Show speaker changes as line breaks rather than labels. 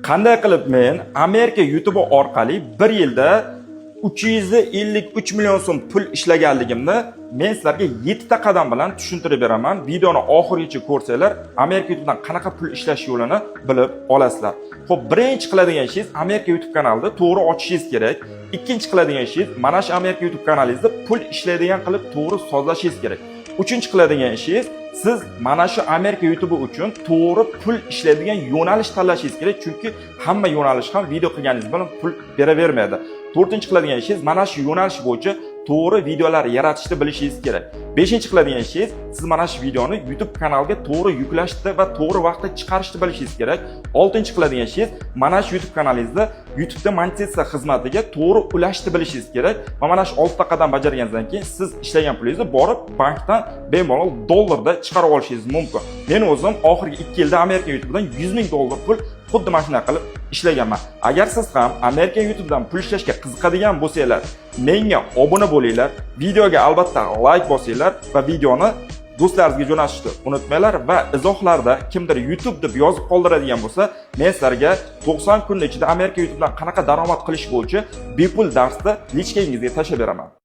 Qanday qilib men Amerika YouTube orqali bir yilda 353 million so'm pul ishlaganligimni men sizlarga 7 ta qadam bilan tushuntirib beraman. Videoni oxirigacha ko'rsanglar, Amerika YouTube'dan qanaqa pul ishlash yo'lini bilib olasizlar. Xo'p, birinchi qiladigan ishingiz Amerika YouTube kanalida to'g'ri ochishingiz kerak. Ikkinchi qiladigan ishingiz mana shu Amerika YouTube kanalingizda pul ishlaydigan qilib to'g'ri sozlashingiz kerak. Uchinchi qiladigan ishingiz siz mana shu Amerika YouTube uchun to'g'ri pul ishlaydigan yo'nalish tanlashingiz kerak, chunki hamma yo'nalish ham video qilganingiz bilan pul beravermaydi. To'rtinchi qiladigan ishingiz mana shu yo'nalish bo'yicha to'g'ri videolar yaratishni bilishingiz kerak. Beshinchi qiladigan ishingiz siz mana shu videoni YouTube kanaliga to'g'ri yuklashni va to'g'ri vaqtda chiqarishni bilishingiz kerak. Oltinchi qiladigan ishingiz mana shu YouTube kanalingizda YouTube'da monetizatsiya xizmatiga to'g'ri ulashni bilishingiz kerak. Va mana shu 6 ta qadam bajarganingizdan keyin siz ishlagan pulingizni borib bankdan bemalol dollarda chiqarib olishingiz mumkin. Men o'zim oxirgi 2 yilda Amerika YouTube'dan 100 ming dollar pul xuddi mana shunday qilib ishlaganman. Agar siz ham Amerika YouTube'dan pul ishlashga qiziqadigan bo'lsanglar, menga obuna bo'linglar, videoga albatta like bosinglar va videoni do'stlaringizga jo'natishni unutmanglar va izohlarda kimdir YouTube deb yozib qoldiradigan bo'lsa, men sizlarga 90 kun ichida Amerika YouTube'dan qanaqa daromad qilish bo'yicha bepul darsni lichkangizga tashlab beraman.